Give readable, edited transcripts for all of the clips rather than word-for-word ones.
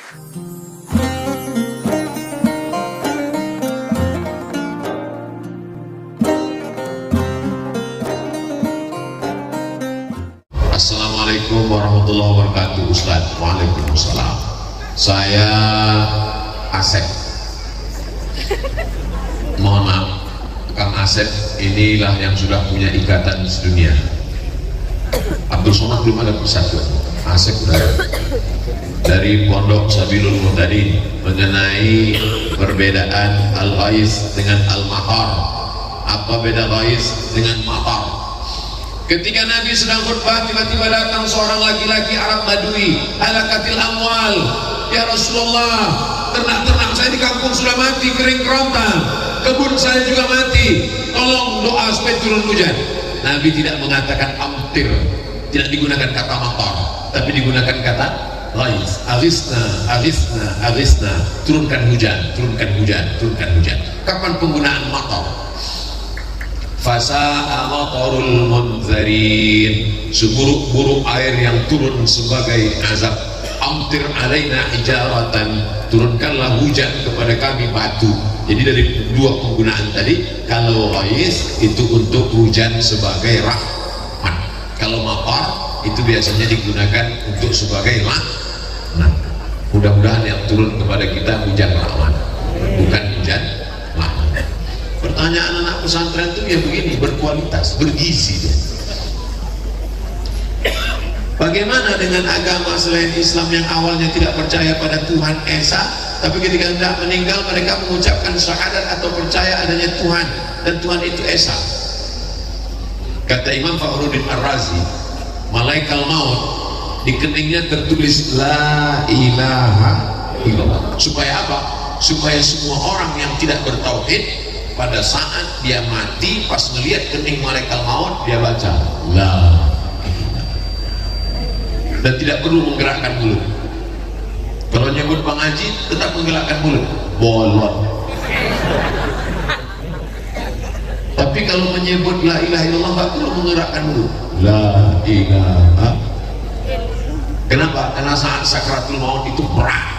Assalamualaikum warahmatullahi wabarakatuh. Ustaz. Waalaikumsalam. Saya Asep. Mohon maaf, Kang Asep inilah yang sudah punya ikatan sedunia. Abdul Somad belum ada persatuan. Asep sudah dari Pondok Sabilul Muhtadin mengenai perbedaan al-ghais dengan al-mahar. Apa beda ghais dengan mahar? Ketika Nabi sedang khutbah, tiba-tiba datang seorang laki-laki Arab Badui, halakatil amwal. Ya Rasulullah, ternak-ternak saya di kampung sudah mati, kering kerontang, kebun saya juga mati, tolong doa supaya turun hujan. Nabi tidak mengatakan amtir, tidak digunakan kata matar, tapi digunakan kata ghais. Aghisna, aghisna, aghisna, turunkan hujan, turunkan hujan, turunkan hujan. Kapan penggunaan matar? Fasa'a matarul munzarin, seburuk-buruk air yang turun sebagai azab. Amtir alaina hijaratan, turunkanlah hujan kepada kami batu. Jadi dari dua penggunaan tadi, kalau ghais itu untuk hujan sebagai rahmat, kalau matar itu biasanya digunakan untuk sebagai laknat. Mudah-mudahan yang turun kepada kita hujan rahmat, bukan hujan laknat. Pertanyaan anak pesantren itu ya begini, berkualitas, bergizi dia. Bagaimana dengan agama selain Islam yang awalnya tidak percaya pada Tuhan Esa, tapi ketika hendak meninggal mereka mengucapkan syahadat atau percaya adanya Tuhan, dan Tuhan itu Esa. Kata Imam Fakhruddin Ar-Razi, malaikat maut di keningnya tertulis La ilaha illallah. Supaya apa? Supaya semua orang yang tidak bertauhid pada saat dia mati, pas melihat kening malaikat maut, dia baca La, dan tidak perlu menggerakkan mulut. Kalau nyebut Bang Haji tetap menggerakkan mulut, bolot. Tapi kalau menyebut La ilaha illallah nggak perlu menggerakkan mulut, La ilaha. Kenapa? Karena saat sakratul maut itu berat,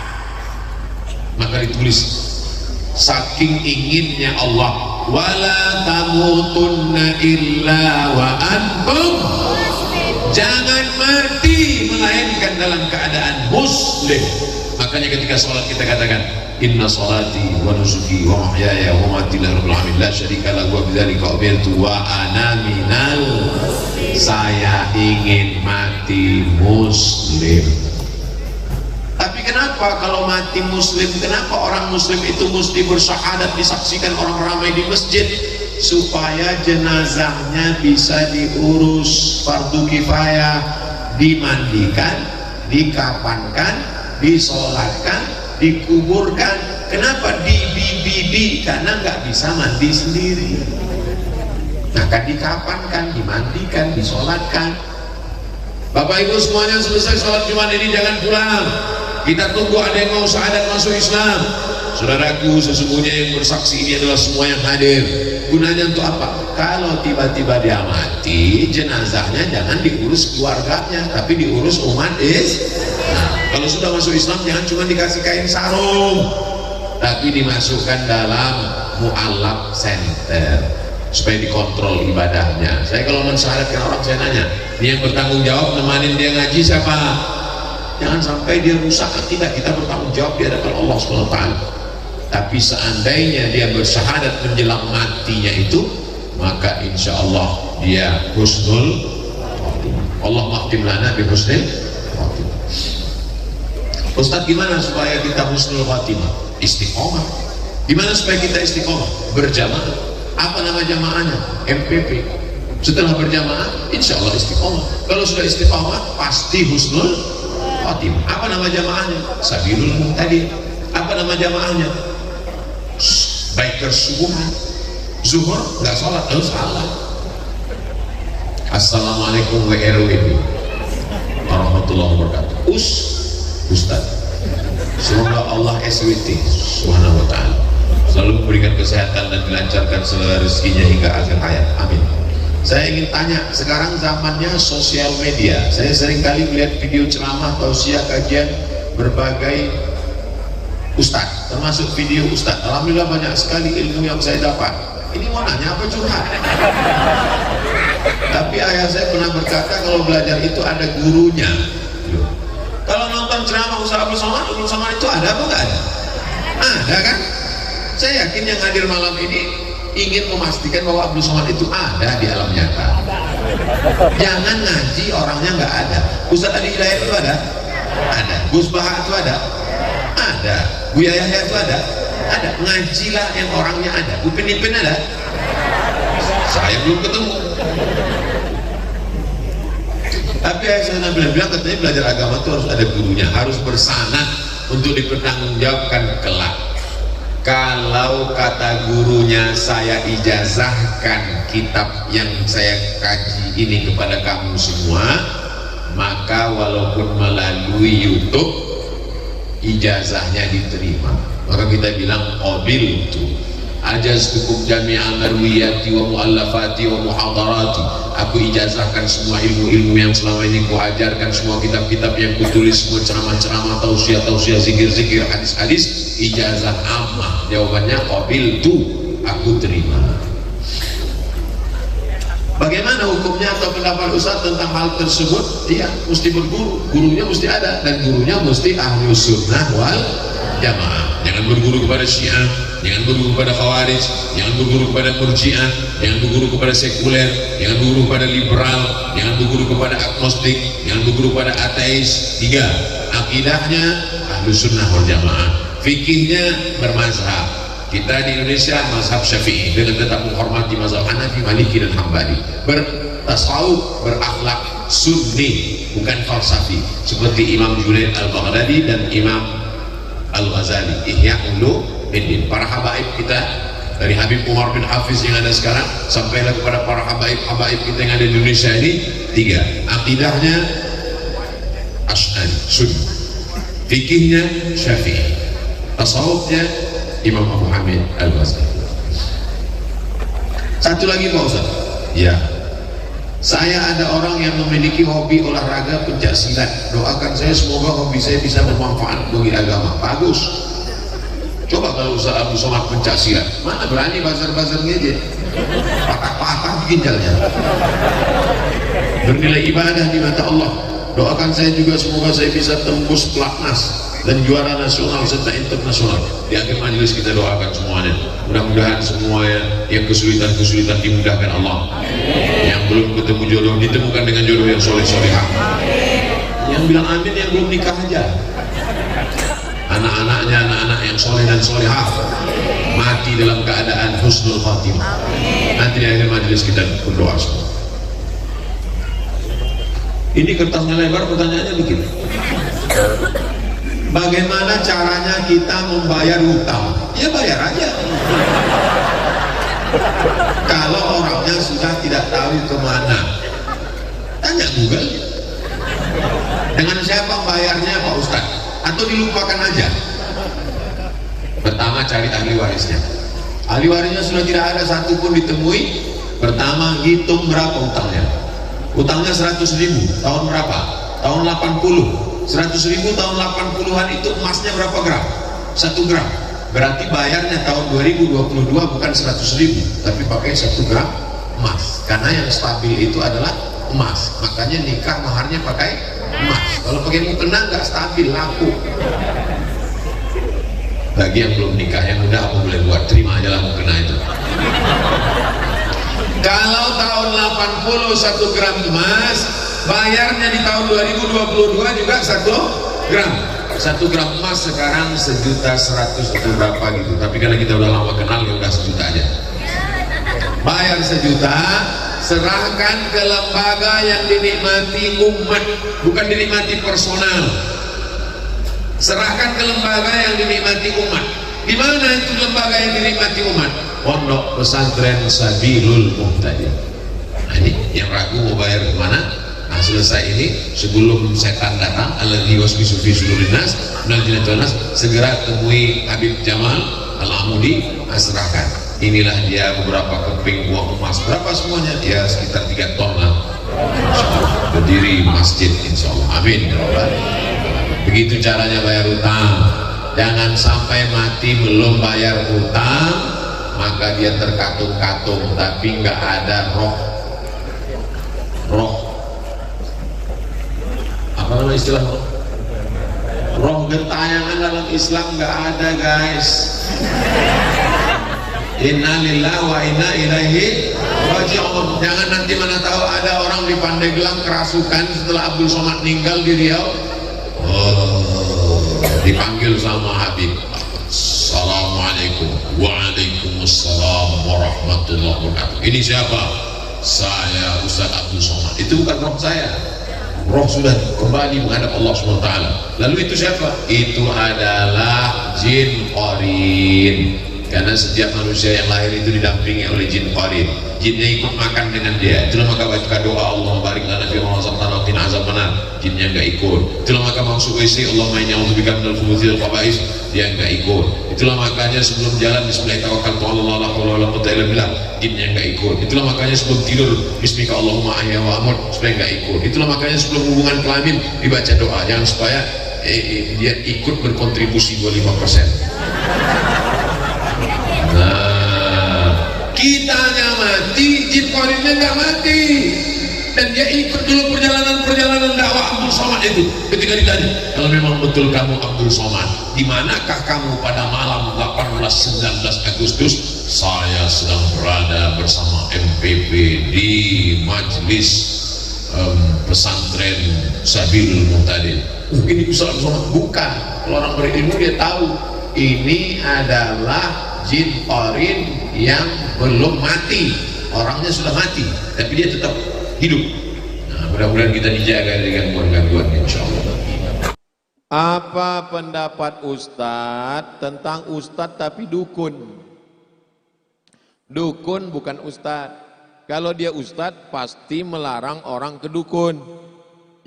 maka ditulis saking inginnya Allah, wala tamutunna illa wa antum, jangan mati melainkan dalam keadaan muslim. Makanya ketika sholat kita katakan inna sholati wa nusuki wa mahyaya wa mamati lillahi rabbil alamin la syarika lahu wa bidzalika umirtu wa ana minal, saya ingin mati muslim. Tapi kenapa kalau mati muslim, kenapa orang muslim itu mesti bersyahadat disaksikan orang ramai di masjid? Supaya jenazahnya bisa diurus fardu kifayah, dimandikan, dikafankan, disolatkan, dikuburkan. Kenapa di? Karena nggak bisa mandi sendiri. Maka dikafankan, dimandikan, disolatkan. Bapak Ibu semuanya, selesai sholat Jumat ini jangan pulang. Kita tunggu ada yang mau syahadat masuk Islam. Saudaraku, sesungguhnya yang bersaksi ini adalah semua yang hadir. Gunanya untuk apa? Kalau tiba-tiba dia mati, jenazahnya jangan diurus keluarganya, tapi diurus umat Islam. Kalau sudah masuk Islam jangan cuma dikasih kain sarung, tapi dimasukkan dalam mu'allaf center supaya dikontrol ibadahnya. Saya kalau mensyahadatkan orang, saya nanya, ini yang bertanggung jawab nemanin dia ngaji siapa? Jangan sampai dia rusak akidah, kita bertanggung jawab di hadapan Allah SWT. Tapi seandainya dia bersyahadat menjelang matinya itu, maka insya Allah dia husnul khatimah. Allah mahtim lana bi husnul khatimah. Ustaz, gimana supaya kita husnul khatimah? Istiqomah. Gimana supaya kita istiqomah? Berjamaah. Apa nama jamaahnya? MPP. Setelah berjamaah, insya Allah istiqomah. Kalau sudah istiqomah, pasti husnul khatimah. Apa nama jamaahnya? Sabilul Muhtadin. Apa nama jamaahnya? Biker subuhan. Zuhur nggak sholat, salah. Assalamualaikum WRWB warahmatullahi wabarakatuh. Ustaz, semoga Allah SWT subhanahu wa ta'ala selalu memberikan kesehatan dan dilancarkan segala rezekinya hingga akhir hayat, amin. Saya ingin tanya, sekarang zamannya sosial media. Saya sering kali melihat video ceramah, tausiah, kajian berbagai Ustadz, termasuk video Ustadz. Alhamdulillah banyak sekali ilmu yang saya dapat. Ini mau nanya apa curhat? Tapi ayah saya pernah berkata kalau belajar itu ada gurunya. Kalau nonton ceramah Ustaz Abdul Somad itu ada apa enggak ada? Ada kan? Saya yakin yang hadir malam ini ingin memastikan bahwa Abdul Somad itu ada di alam nyata. Jangan ngaji orangnya nggak ada. Ustaz Adi Hidayat itu ada? Ada. Gus Baha itu ada? Ada. Buya Yahya itu ada? Ada. Ngajilah yang orangnya ada. Upin Ipin ada? Saya belum ketemu. Tapi saya bilang katanya belajar agama itu harus ada gurunya, harus bersanad untuk dipertanggungjawabkan kelak. Kalau kata gurunya saya ijazahkan kitab yang saya kaji ini kepada kamu semua, maka walaupun melalui YouTube ijazahnya diterima. Maka kita bilang qabil itu ajaztukum jami'al marwiyati wa mu'allafati wa muhadarati. Aku ijazahkan semua ilmu-ilmu yang selama ini kuajarkan, semua kitab-kitab yang kutulis, semua ceramah-ceramah, tausiah-tausiah, zikir-zikir, hadis-hadis. Ijazah ammah. Jawabannya qabiltu, aku terima. Bagaimana hukumnya atau pendapat Ustaz tentang hal tersebut? Iya, mesti berguru, gurunya mesti ada, dan gurunya mesti ahlu sunnah wal jamaah. Jangan berguru kepada Syiah, jangan berguru kepada Khawarij, jangan berguru kepada Murji'ah, jangan berguru kepada sekuler, jangan berguru kepada liberal, jangan berguru kepada agnostik, jangan berguru kepada ateis. 3. Akidahnya ahlu sunnah wal jamaah, fikihnya bermazhab. Kita di Indonesia mazhab Syafi'i dengan tetap menghormati mazhab Hanafi, Maliki dan Hambali. Bertasawuf, berakhlak sunni, bukan falsafi, seperti Imam Junaid al-Baghdadi dan Imam Al-Ghazali, Ihya Ulumuddin. Para habaib kita dari Habib Umar bin Hafiz yang ada sekarang sampailah kepada para habaib kita yang ada di Indonesia ini. 3. Akidahnya Asy'ari Sunni, fikihnya Syafi'i, tasawufnya Imam Abu Hamid Al-Ghazali. Satu lagi Pak Ustaz. Ya, saya ada orang yang memiliki hobi olahraga pencak silat. Doakan saya semoga hobi saya bisa bermanfaat bagi agama. Bagus. Coba kalau Ustaz Abdul Somad pencak silat, mana berani bazar-bazar ngejek, patah-patah ginjalnya. Bernilai ibadah di mata Allah. Doakan saya juga semoga saya bisa tembus pelatnas dan juara nasional serta internasional. Di akhir majelis kita doakan semuanya, mudah-mudahan semua yang kesulitan-kesulitan dimudahkan Allah. Yang belum ketemu jodoh ditemukan dengan jodoh yang soleh-solehah. Yang bilang amin yang belum nikah aja, anak-anaknya anak-anak yang soleh dan solehah mati dalam keadaan husnul khatimah. Nanti di akhir majelis kita berdoa semua. Ini kertasnya lebar, pertanyaannya begini, bagaimana caranya kita membayar hutang? Ya bayar aja. Kalau orangnya sudah tidak tahu kemana, tanya Google. Dengan siapa bayarnya Pak Ustaz? Atau dilupakan aja? Pertama cari ahli warisnya. Ahli warisnya sudah tidak ada satupun ditemui. Pertama hitung berapa utangnya. Utangnya 100.000, tahun berapa? Tahun 80. 100.000 tahun 80-an itu emasnya berapa gram? 1 gram. Berarti bayarnya tahun 2022 bukan 100.000 tapi pakai 1 gram emas, karena yang stabil itu adalah emas. Makanya nikah maharnya pakai emas. Kalau pakai mukena nggak stabil, laku. Bagi yang belum nikah, yang udah apa boleh buat, terima aja lah mukena itu. Kalau tahun 80 1 gram emas, bayarnya di tahun 2022 juga 1 gram. 1 gram emas sekarang 1.100.000 atau berapa gitu. Tapi karena kita udah lama kenal, ya udah 1 juta aja. Bayar 1 juta, serahkan ke lembaga yang dinikmati umat, bukan dinikmati personal. Serahkan ke lembaga yang dinikmati umat. Di mana itu lembaga yang dinikmati umat? Pondok Pesantren Sabilul Muhtadin. Nah ini yang ragu mau bayar kemana? Nah selesai ini, sebelum setan datang, alladzi waswisu fi sudurin nas minal jinnati wan nas, segera temui Habib Jamal Al-Amudi, serahkan. Inilah dia beberapa keping buah emas. Berapa semuanya? Ya sekitar 3 ton lah. Berdiri masjid insyaallah. Amin. Begitu caranya bayar utang. Jangan sampai mati belum bayar utang, maka dia terkatung-katung tapi nggak ada roh apa nama istilah roh gentayangan dalam Islam nggak ada, guys. Inna lillahi wa inna ilaihi raji'un. Jangan nanti mana tahu ada orang di Pandeglang kerasukan setelah Abdul Somad meninggal di Riau. Dipanggil sama Habib. Assalamualaikum. Waalaikumsalam warahmatullahi wabarakatuh. Ini siapa? Saya Ustaz Abdul Somad. Itu bukan roh saya. Roh sudah kembali menghadap Allah SWT. Lalu itu siapa? Itu adalah jin qarin. Karena setiap manusia yang lahir itu didampingi oleh jin qarin. Jinnya ikut makan dengan dia. Itulah maka baca doa Allah barik lana fi ma razaqtana wa qina azabannar. Jinnya enggak ikut. Itulah maka masuk WC Allahumma inni a'udzubika minal khubuthi wal khaba'is. Dia enggak ikut. Itulah makanya sebelum jalan bismillah tawakkaltu 'ala Allah la haula wala quwwata illa billah. Jinnya enggak ikut. Itulah makanya sebelum tidur bismika Allahumma ahya wa amut supaya enggak ikut. Itulah makanya sebelum hubungan kelamin dibaca doa jangan supaya dia ikut berkontribusi 25%. Kitanya mati, jin qarinnya nggak mati, dan dia ikut dulu perjalanan dakwah Abdul Somad itu. Ketika ditanya, kalau memang betul kamu Abdul Somad, di manakah kamu pada malam 18-19 Agustus? Saya sedang berada bersama MPP di majelis pesantren Sabilul Muhtadin. Ini Ustaz Abdul Somad? Bukan. Kalau orang berilmu dia tahu ini adalah jin qarin yang belum mati, orangnya sudah mati tapi dia tetap hidup. Nah, mudah-mudahan kita dijaga dari gangguan-gangguan insyaallah. Apa pendapat Ustadz tentang Ustadz tapi dukun? Dukun bukan Ustadz. Kalau dia Ustadz pasti melarang orang ke dukun.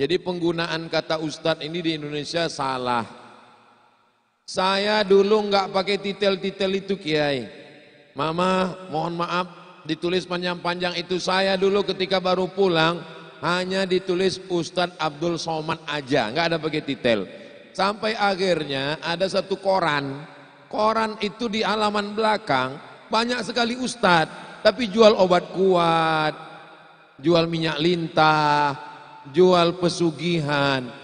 Jadi penggunaan kata Ustadz ini di Indonesia salah. Saya dulu nggak pakai titel-titel itu, Kiai. Mama, mohon maaf, ditulis panjang-panjang itu. Saya dulu ketika baru pulang hanya ditulis Ustadz Abdul Somad aja, nggak ada pakai titel. Sampai akhirnya ada satu koran itu di halaman belakang banyak sekali Ustadz, tapi jual obat kuat, jual minyak lintah, jual pesugihan.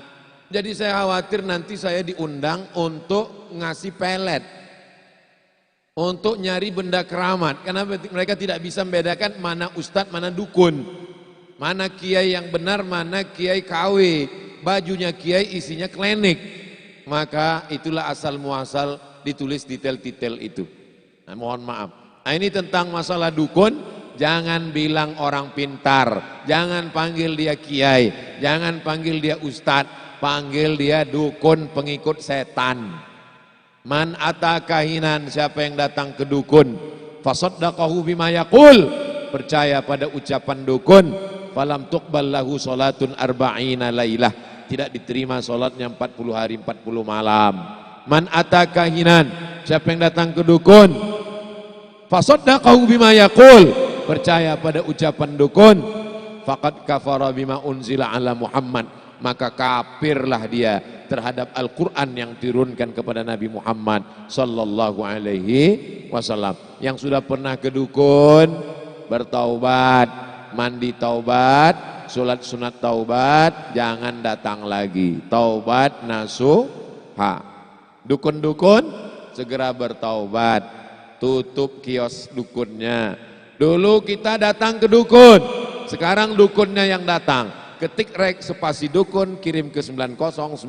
Jadi saya khawatir nanti saya diundang untuk ngasih pelet, untuk nyari benda keramat, karena mereka tidak bisa membedakan mana ustadz, mana dukun, mana kiai yang benar, mana kiai KW, bajunya kiai isinya klinik. Maka itulah asal muasal ditulis detail-detail itu. Nah, mohon maaf. Nah, ini tentang masalah dukun, jangan bilang orang pintar, jangan panggil dia kiai, jangan panggil dia ustadz, panggil dia dukun pengikut setan. Man ata kahinan, siapa yang datang ke dukun, fasaddaqahu bima yaqul, percaya pada ucapan dukun, falam tuqbal lahu salatun arba'ina lailah, tidak diterima salatnya 40 hari 40 malam. Man ata kahinan, siapa yang datang ke dukun, fasaddaqahu bima yaqul, percaya pada ucapan dukun, faqad kafara bima unzila ala Muhammad, maka kafirlah dia terhadap Al-Quran yang diturunkan kepada Nabi Muhammad sallallahu alaihi wasallam. Yang sudah pernah ke dukun, bertaubat, mandi taubat, sholat sunat taubat, jangan datang lagi. Taubat nasuha. Dukun-dukun segera bertaubat, tutup kios dukunnya. Dulu kita datang ke dukun, sekarang dukunnya yang datang. Ketik rek spasi dukun, kirim ke 9090.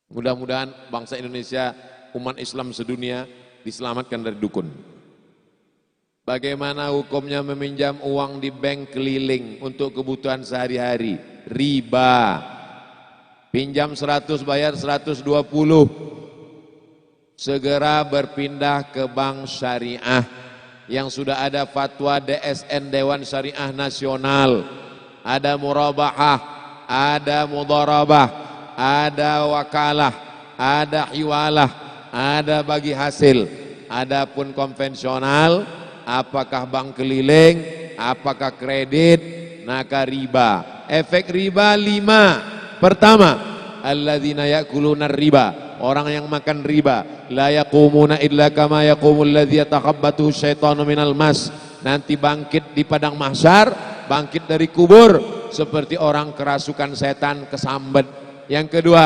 Mudah-mudahan bangsa Indonesia, umat Islam sedunia diselamatkan dari dukun. Bagaimana hukumnya meminjam uang di bank keliling untuk kebutuhan sehari-hari? Riba. Pinjam 100 bayar 120. Segera berpindah ke bank syariah yang sudah ada fatwa DSN Dewan Syariah Nasional, ada murabahah, ada mudharabah, ada wakalah, ada hiwalah, ada bagi hasil. Adapun konvensional, apakah bank keliling, apakah kredit, maka riba. Efek riba 5. Pertama, alladzina ya'kuluna riba, orang yang makan riba, la yaqumuna illa kama yaqumul ladzi yatakhabbathu syaitanu minal mas, nanti bangkit di padang mahsyar, bangkit dari kubur seperti orang kerasukan setan kesambet. Yang kedua,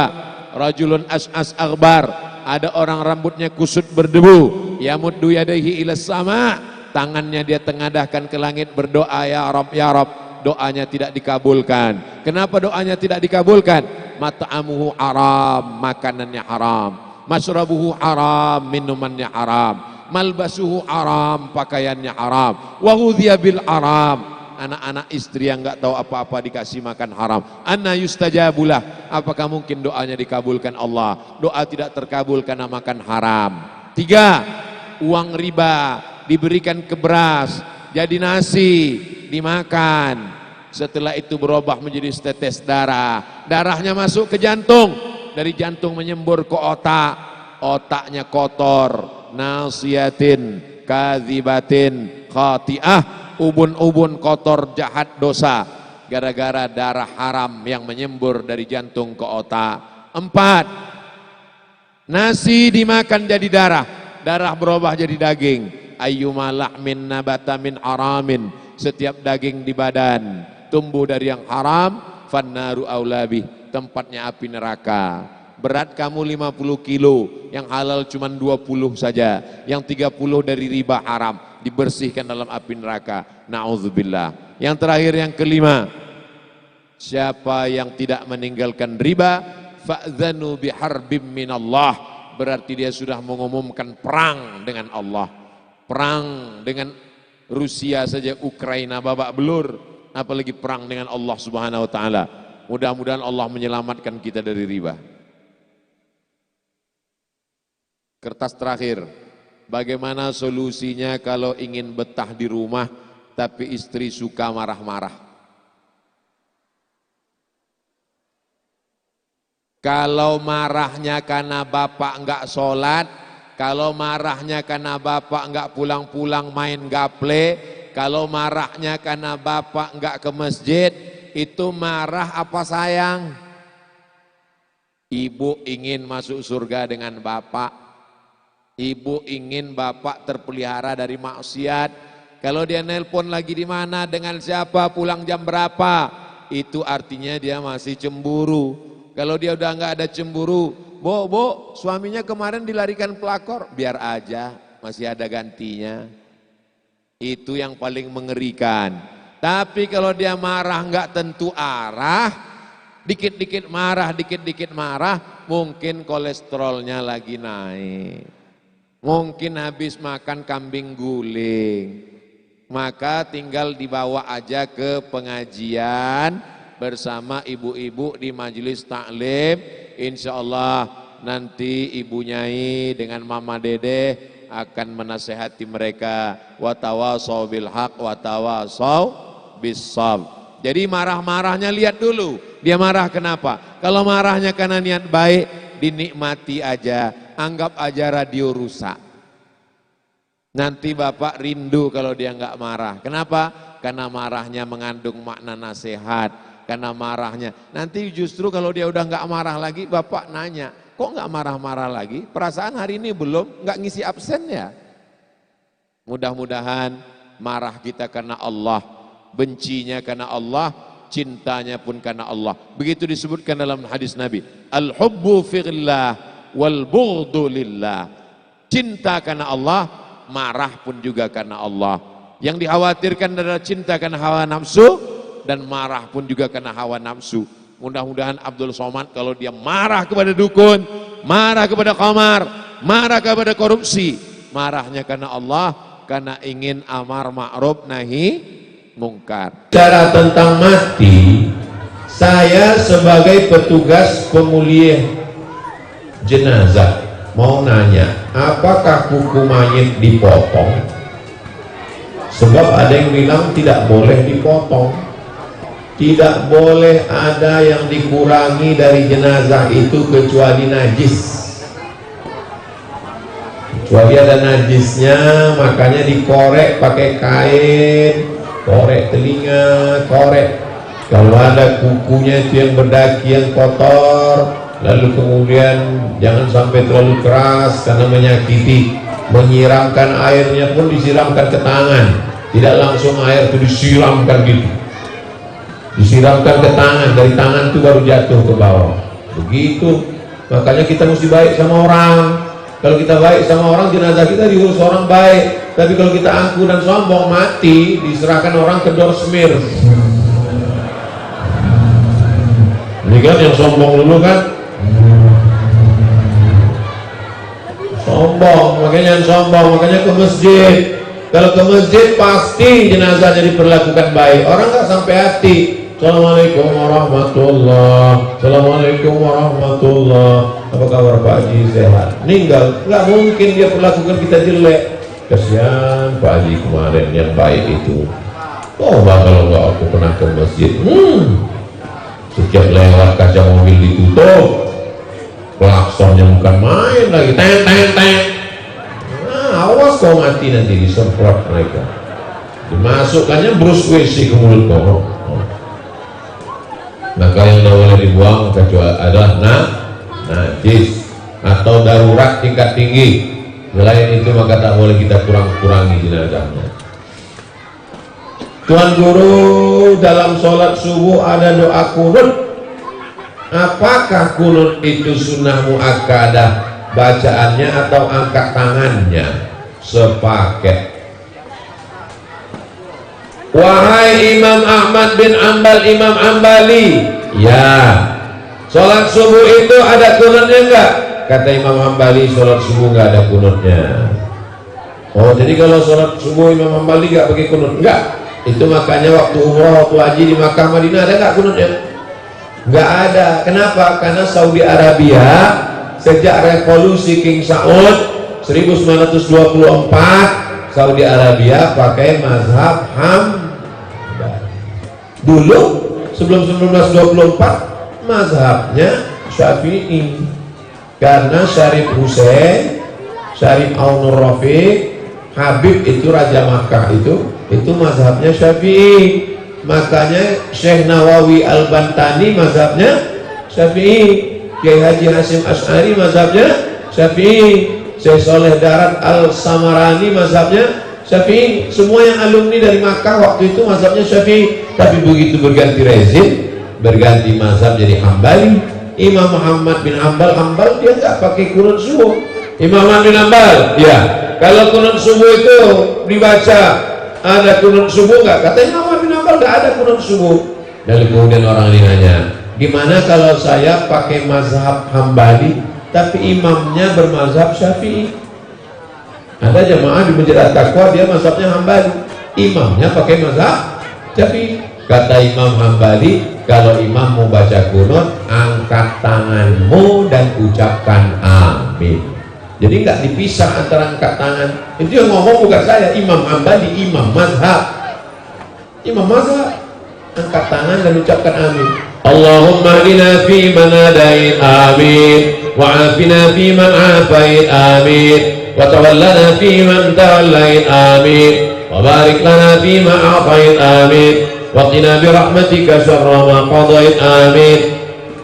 rajulun as'as aghbar, ada orang rambutnya kusut berdebu, yamuddu yadayhi ilas sama, tangannya dia tengadahkan ke langit berdoa, ya Rabb ya Rabb, doanya tidak dikabulkan. Kenapa doanya tidak dikabulkan? Mat'amuhu haram, makanannya haram, masrabuhu haram, minumannya haram, malbasuhu haram, pakaiannya haram, wa ghudhiya bil haram, anak-anak istri yang enggak tahu apa-apa dikasih makan haram. Anna yustajabulah, apakah mungkin doanya dikabulkan Allah? Doa tidak terkabul karena makan haram. 3, uang riba diberikan ke beras, jadi nasi, dimakan, setelah itu berubah menjadi setetes darah, darahnya masuk ke jantung, dari jantung menyembur ke otak, otaknya kotor, nasiyatin kadzibatin khati'ah, ubun-ubun kotor jahat dosa, gara-gara darah haram yang menyembur dari jantung ke otak. 4, nasi dimakan jadi darah, darah berubah jadi daging. Ayyuma lahmin nabata min haramin, setiap daging di badan tumbuh dari yang haram, fannaru aulabi, tempatnya api neraka. Berat kamu 50 kilo, yang halal cuma 20 saja, yang 30 dari riba haram, dibersihkan dalam api neraka. Na'udzubillah. Yang terakhir, yang kelima, siapa yang tidak meninggalkan riba, fa'dzanu biharbim minallah, berarti dia sudah mengumumkan perang dengan Allah. Perang dengan Rusia saja, Ukraina babak belur, apalagi perang dengan Allah Subhanahu wa taala. Mudah-mudahan Allah menyelamatkan kita dari riba. Kertas terakhir, bagaimana solusinya kalau ingin betah di rumah tapi istri suka marah-marah? Kalau marahnya karena bapak enggak sholat, kalau marahnya karena bapak enggak pulang-pulang main gaple, kalau marahnya karena bapak enggak ke masjid, itu marah apa sayang? Ibu ingin masuk surga dengan bapak, ibu ingin bapak terpelihara dari maksiat. Kalau dia nelpon lagi di mana, dengan siapa, pulang jam berapa, itu artinya dia masih cemburu. Kalau dia udah enggak ada cemburu, Bu, suaminya kemarin dilarikan pelakor, biar aja, masih ada gantinya. Itu yang paling mengerikan. Tapi kalau dia marah enggak tentu arah, dikit-dikit marah, mungkin kolesterolnya lagi naik. Mungkin habis makan kambing guling. Maka tinggal dibawa aja ke pengajian bersama ibu-ibu di majelis taklim. Insya Allah nanti Ibu Nyai dengan Mama Dede akan menasehati mereka, watawasau bil haq watawasau bis sabr. Jadi marah-marahnya lihat dulu, dia marah kenapa? Kalau marahnya karena niat baik, dinikmati aja, anggap aja radio rusak. Nanti bapak rindu kalau dia enggak marah. Kenapa? Karena marahnya mengandung makna nasihat. Karena marahnya, nanti justru kalau dia udah nggak marah lagi, bapak nanya, kok nggak marah-marah lagi? Perasaan hari ini belum, nggak ngisi absen ya? Mudah-mudahan marah kita karena Allah, bencinya karena Allah, cintanya pun karena Allah. Begitu disebutkan dalam hadis Nabi, al-hubbu fillah wal bughdu lillah. Cinta karena Allah, marah pun juga karena Allah. Yang dikhawatirkan adalah cinta karena hawa nafsu, dan marah pun juga karena hawa nafsu. Mudah-mudahan Abdul Somad kalau dia marah kepada dukun, marah kepada qamar, marah kepada korupsi, marahnya karena Allah, karena ingin amar ma'ruf nahi mungkar. Cara tentang mati, saya sebagai petugas pemulihan jenazah mau nanya, apakah kuku mayit dipotong? Sebab ada yang bilang tidak boleh dipotong. Tidak boleh ada yang dikurangi dari jenazah itu kecuali najis. Kecuali ada najisnya, makanya dikorek pakai kain, korek telinga, korek. Kalau ada kukunya itu yang berdaki, yang kotor, lalu kemudian jangan sampai terlalu keras karena menyakiti. Menyiramkan airnya pun disiramkan ke tangan, tidak langsung air itu disiramkan gitu, disiramkan ke tangan, dari tangan itu baru jatuh ke bawah begitu. Makanya kita mesti baik sama orang. Kalau kita baik sama orang, jenazah kita diurus orang baik. Tapi kalau kita angkuh dan sombong, mati diserahkan orang ke dorsmir. Ini kan yang sombong dulu kan sombong, makanya sombong, makanya ke masjid. Kalau ke masjid pasti jenazahnya diperlakukan baik. Orang nggak sampai hati. Assalamualaikum warahmatullah. Assalamualaikum warahmatullah. Apa kabar Pak Haji, sehat? Meninggal, nggak mungkin dia perlakukan kita jelek. Kasihan Pak Haji kemarin yang baik itu. Oh, kalau nggak aku pernah ke masjid, setiap lewat kaca mobil ditutup, klaksonnya bukan main lagi, teng teng teng. Nah, awas kau mati nanti disemprot mereka. Dimasukkannya brus WC ke mulut kau. Maka yang tidak boleh dibuang kecuali adalah najis atau darurat tingkat tinggi. Selain itu maka tak boleh kita kurang-kurangi jenazahnya. Tuan Guru, dalam sholat subuh ada doa kunut. Apakah kunut itu sunnah muakkadah bacaannya atau angkat tangannya? Sepaket. Wahai Imam Ahmad bin Ambal, Imam Ambali, ya, sholat subuh itu ada kunutnya enggak? Kata Imam Ambali, sholat subuh enggak ada kunutnya. Oh, jadi kalau sholat subuh Imam Ambali enggak pakai kunut? Enggak. Itu makanya waktu umrah, waktu haji di Makkah Madinah ada enggak kunutnya? Enggak ada. Kenapa? Karena Saudi Arabia sejak revolusi King Saud 1924 Saudi Arabia pakai mazhab Hambali. Dulu sebelum 1924 mazhabnya Syafi'i. Karena Syarif Hussein, Syarif Aunur Rafiq, Habib itu Raja Makkah itu mazhabnya Syafi'i. Makanya Syekh Nawawi Al-Bantani mazhabnya Syafi'i. Kiai Haji Hasyim Asy'ari mazhabnya Syafi'i. Syekh Soleh Darat Al-Samarani mazhabnya Syafi'i. Semua yang alumni dari Makkah waktu itu mazhabnya Syafi'i. Tapi begitu berganti rezim, berganti mazhab jadi Hambali. Imam Muhammad bin Ambal dia nggak pakai kunut subuh. Imam Muhammad bin Ambal, ya, kalau kunut subuh itu dibaca ada kunut subuh nggak? Kata Imam Muhammad bin Ambal nggak ada kunut subuh. Dan kemudian orang ini nanya, gimana kalau saya pakai mazhab Hambali tapi imamnya bermazhab Syafi'i? Ada jemaah di Masjid At-Taqwa dia mazhabnya Hambali, imamnya pakai mazhab Syafi'i. Kata Imam Hambali, kalau imam mau baca kunut, angkat tanganmu dan ucapkan amin. Jadi nggak dipisah antara angkat tangan. Itu yang ngomong bukan saya, Imam Hambali, imam mazhab. Imam mazhab, angkat tangan dan ucapkan amin. Allahumma hdina fi man hadait, amin. Wa'afina fi man afait, amin. Wa tawallana fi man tawallait, amin. Wa barik lana fi ma a'tait, amin. Wa qina bi rahmatika syarra ma qadait, amin.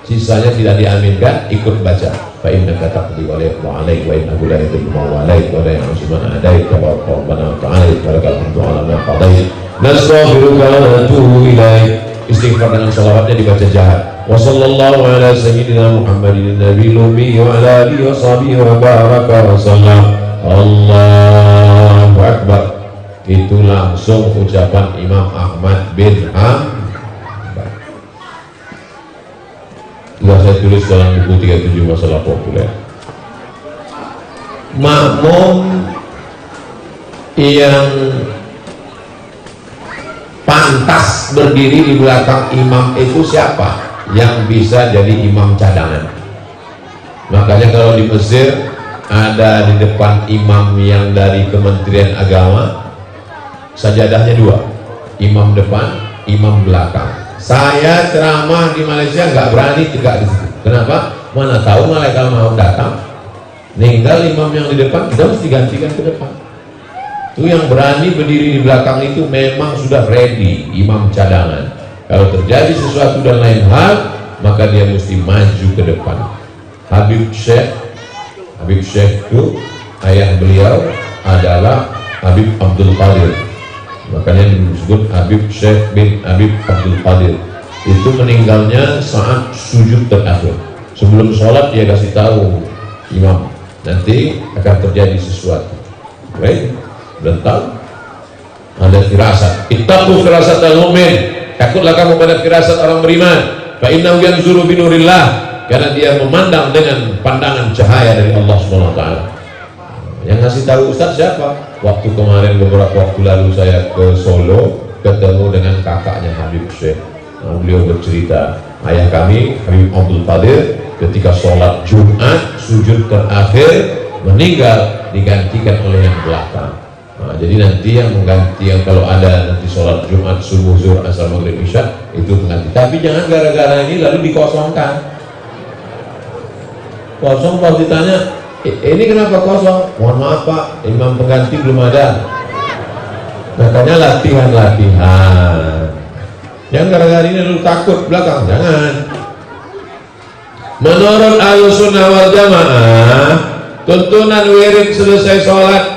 Sisanya tidak diaminkan, ikut baca. Fa innaka taqdi wa la yuqda 'alaik wa innahu la yudhillu man walaik wa la yu'izzu man adait wa rabbana wa ta'ala lakal hamdu 'ala ma qadait. Nastaghfiruka wa natubu ilaik. Istighfar dengan salawatnya dibaca jahat. Wa sallallahu ala sayyidina Muhammadin nabiyil ummi wa ala alihi wa sahbihi wa baraka wa sallam. Allahu akbar. Itu langsung ucapan Imam Ahmad bin Hanbal. Sudah saya tulis dalam buku 37 Masalah Populer. Makmum yang pantas berdiri di belakang imam itu siapa? Yang bisa jadi imam cadangan. Makanya kalau di Mesir ada di depan imam yang dari Kementerian Agama, sajadahnya dua, imam depan, imam belakang. Saya ceramah di Malaysia nggak berani tegak di situ. Kenapa? Mana tahu malaikat maut datang, ninggal imam yang di depan, kita mesti gantikan ke depan. Itu yang berani berdiri di belakang itu memang sudah ready, imam cadangan. Kalau terjadi sesuatu dan lain hal, maka dia mesti maju ke depan. Habib Syekh itu ayah beliau adalah Habib Abdul Qadir, makanya disebut Habib Syekh bin Habib Abdul Qadir. Itu meninggalnya saat sujud terakhir. Sebelum sholat dia kasih tahu imam, nanti akan terjadi sesuatu. Baik, dan tahu ada firasat. Ittaqu firasat al-mu'min, takutlah kamu pada firasat orang beriman. Fa innahu yanzuru bi nurillah, karena dia memandang dengan pandangan cahaya dari Allah SWT. Yang ngasih tahu Ustaz siapa? Waktu kemarin beberapa waktu lalu saya ke Solo ketemu dengan kakaknya Habib Syekh. Beliau bercerita, ayah kami Habib Abdul Qadir ketika sholat Jumat sujud terakhir meninggal, digantikan oleh yang belakang. Jadi nanti yang mengganti, yang kalau ada nanti sholat Jumat subuh, zuhur, asar, maghrib, isya itu mengganti. Tapi jangan gara-gara ini lalu dikosongkan. Kosong, kalau ditanya ini kenapa kosong? Mohon maaf Pak, imam pengganti belum ada. Makanya latihan. Jangan gara-gara ini lalu takut belakang, jangan. Menurut Ahlussunnah wal Jamaah, tuntunan wirid selesai sholat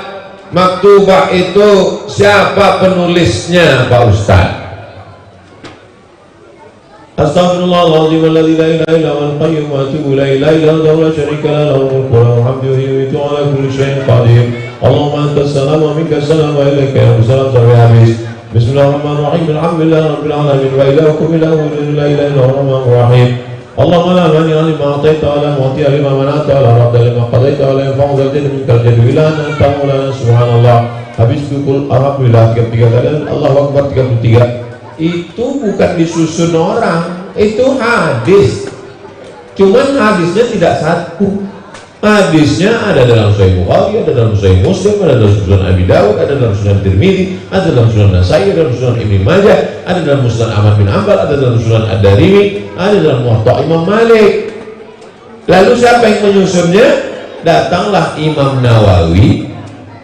maktubah itu siapa penulisnya Pak Ustaz? Astaghfirullahaladzim alladzi la ilaha illa huwal qayyum wa atubu ilaihi la ilaha illa huwa syarika lahu lahul mulku wa lahul hamdu wa yuhyi wa ala kulli syai'in qadir. Allahumma antas salam wa minkas salam wa ilaika yarji'u salam sampai habis. Bismillahirrahmanirrahim. Alhamdulillahi rabbil alamin wa ilahukum ilahu la ilaha illa huwal rahmanur rahim. Allahumma la mani'a lima a'taita wa la mu'tiya lima mana'ta wa la radda lima qadaita wa la yanfa'u dzal jaddi minkal jaddu illa anta maulana subhanallah. Habis itu qul alhamdulillah 33 kali, Allahu akbar 33. Itu bukan disusun orang, itu hadis. Cuman hadisnya tidak satu. Hadisnya ada dalam Sahih Bukhari, ada dalam Sahih Muslim, ada dalam Sunan Abi Dawud, ada dalam Sunan Tirmidzi, ada dalam Sunan Nasai, ada dalam Sunan Ibnu Majah, ada dalam Musnad Ahmad bin Hanbal, ada dalam Sunan Ad-Darimi, ada dalam Muwatta Imam Malik. Lalu siapa yang menyusunnya? Datanglah Imam Nawawi,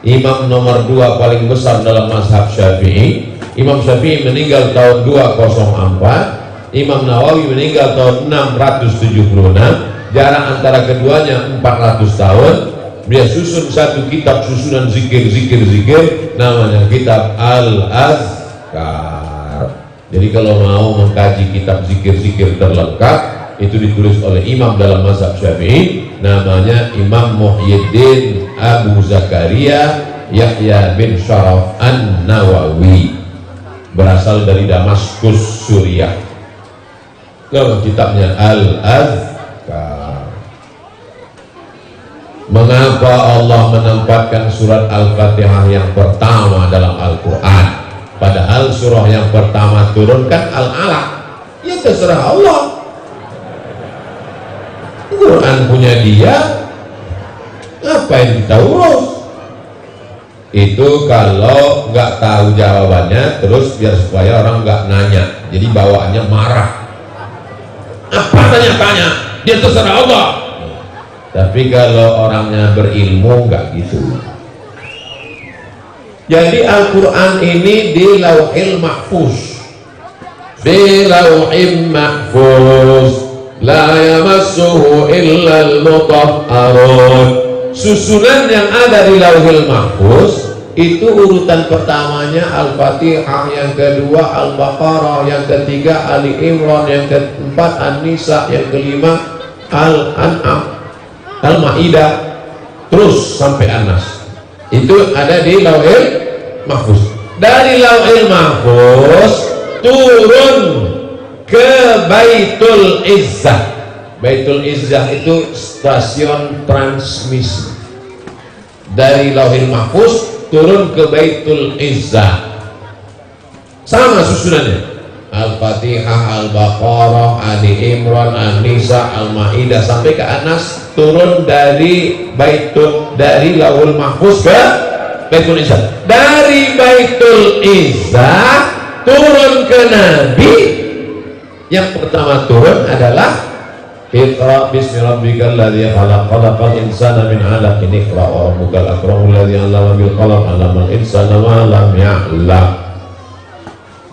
imam nomor 2 paling besar dalam mazhab Syafi'i. Imam Syafi'i meninggal tahun 204, Imam Nawawi meninggal tahun 676. Jarak antara keduanya 400 tahun. Dia susun satu kitab susunan zikir namanya kitab Al-Azkar. Jadi kalau mau mengkaji kitab zikir terlengkap, itu ditulis oleh imam dalam mazhab Syafi'i, namanya Imam Muhyiddin Abu Zakaria Yahya bin Syaraf An-Nawawi, berasal dari Damaskus, Suriah. Nama kitabnya Al-Azkar. Mengapa Allah menempatkan surat Al-Fatihah yang pertama dalam Al-Quran, padahal surah yang pertama turunkan Al-Alaq? Ya terserah Allah. Quran punya dia, ngapain kita urus? Itu kalau nggak tahu jawabannya, terus biar supaya orang nggak nanya, jadi bawaannya marah. Apa tanya-tanya? Dia terserah Allah. Tapi kalau orangnya berilmu nggak gitu. Jadi Al-Quran ini di Lauhil Mahfuz, di Lauhil Mahfuz, la yamassuhu illal mutahharun. Susunan yang ada di Lauhil Mahfuz itu urutan pertamanya Al-Fatihah, yang kedua Al-Baqarah, yang ketiga Ali Imran, yang keempat An-Nisa, yang kelima Al-An'am, Al-Ma'idah, terus sampai An-Nas. Itu ada di Lauhil Mahfuz. Dari Lauhil Mahfuz turun ke Baitul Izzah. Baitul Izzah itu stasiun transmisi. Dari Lauhil Mahfuz turun ke Baitul Izzah. Sama susunannya. Al-Fatihah, Al-Baqarah, Ali Imran, An-Nisa, Al-Ma'idah sampai ke An-Nas, turun dari Lauhul Mahfuz ke Baitul Izzah. Dari Baitul Izzah turun ke Nabi. Yang pertama turun adalah Iqra bismi rabbikal ladzi khalaq, khalaqal insana min 'alaq, iqra wa rabbukal akramul ladzi 'allama bil qalam, 'allamal insana ma lam ya'lam.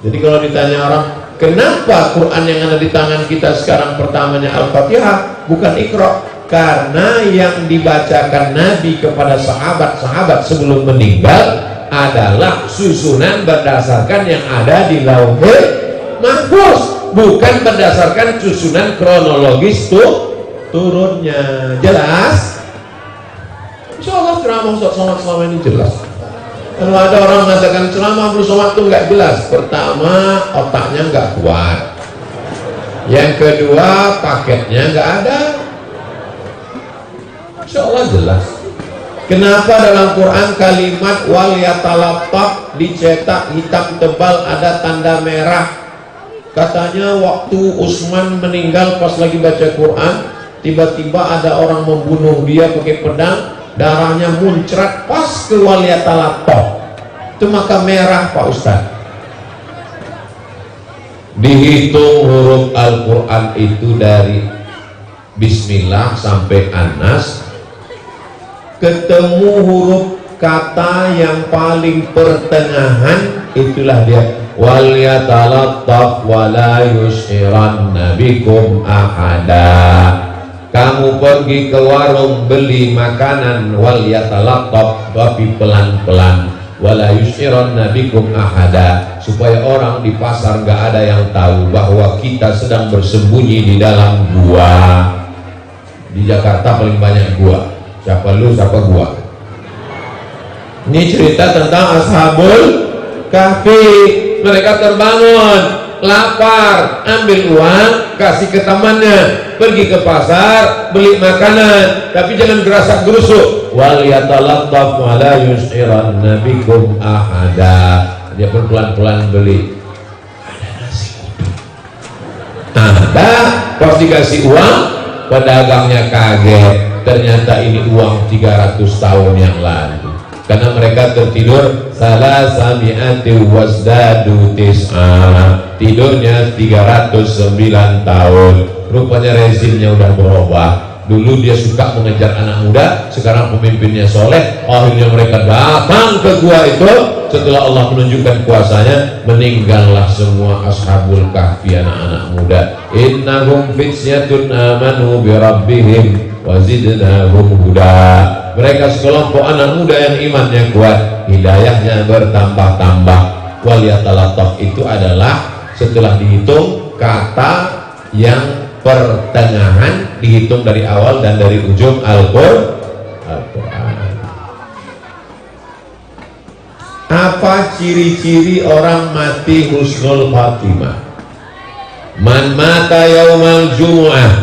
Jadi kalau ditanya orang, kenapa Quran yang ada di tangan kita sekarang pertamanya Al-Fatihah bukan Iqra? Karena yang dibacakan Nabi kepada sahabat-sahabat sebelum meninggal adalah susunan berdasarkan yang ada di Lauhul Mahfuz, bukan berdasarkan susunan kronologis turunnya. Jelas? Insya Allah ceramah Ustaz Somad selama ini jelas. Kalau ada orang mengatakan ceramah Bro Somad itu nggak jelas, pertama otaknya nggak kuat, yang kedua paketnya nggak ada. Insya Allah jelas. Kenapa dalam Quran kalimat wal yatalattaf dicetak hitam tebal ada tanda merah? Katanya waktu Utsman meninggal pas lagi baca Quran, tiba-tiba ada orang membunuh dia pakai pedang, darahnya muncrat pas ke wal yatalattaf. Itu maka merah Pak Ustaz. Dihitung huruf Al-Quran itu dari Bismillah sampai An-Nas, ketemu huruf kata yang paling pertengahan, itulah dia wal yatalattaf wala yushiranna bikum ahada. Kamu pergi ke warung beli makanan wal yatalattaf, tapi pelan-pelan, wala yushiranna bikum ahada, supaya orang di pasar nggak ada yang tahu bahwa kita sedang bersembunyi di dalam gua. Di Jakarta paling banyak gua. Siapa lu, siapa gua? Ini cerita tentang Ashabul Kahfi. Mereka terbangun, lapar, ambil uang, kasih ke temannya, pergi ke pasar, beli makanan, tapi jangan gerasak gerusuk. Wal yatalattaf wa la yushiranna bikum ahada. Dia pun pelan-pelan beli. Ada nasi uduk. Ada, pas dikasih uang, pedagangnya kaget. Ternyata ini uang 300 tahun yang lalu. Karena mereka tertidur salah sami'ati wasdadu tis'a, tidurnya 309 tahun. Rupanya rezimnya udah berubah. Dulu dia suka mengejar anak muda, sekarang pemimpinnya soleh. Akhirnya mereka datang ke gua itu. Setelah Allah menunjukkan kuasanya, meninggallah semua Ashabul Kahfi, anak-anak muda. Innahum fityatun amanu bi rabbihim wa zidnahum huda. Mereka sekelompok anak muda yang imannya kuat, hidayahnya bertambah-tambah. Wal yatalattaf itu adalah setelah dihitung kata yang pertengahan, dihitung dari awal dan dari ujung Al-Quran. Apa ciri-ciri orang mati husnul khatimah? Man mata yaumal jumu'ah,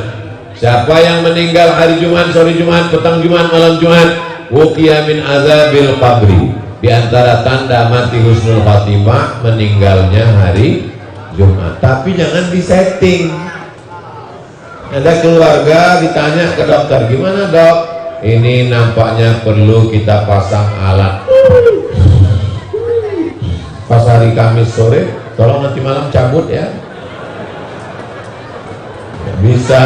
siapa yang meninggal hari Jumat, sore Jumat, petang Jumat, malam Jumat, wuqiya min azabil qabri. Di antara tanda mati husnul khatimah, meninggalnya hari Jumat. Tapi jangan disetting. Ada keluarga ditanya ke dokter, gimana dok? Ini nampaknya perlu kita pasang alat. Pas hari Kamis sore, tolong nanti malam cabut ya. Bisa,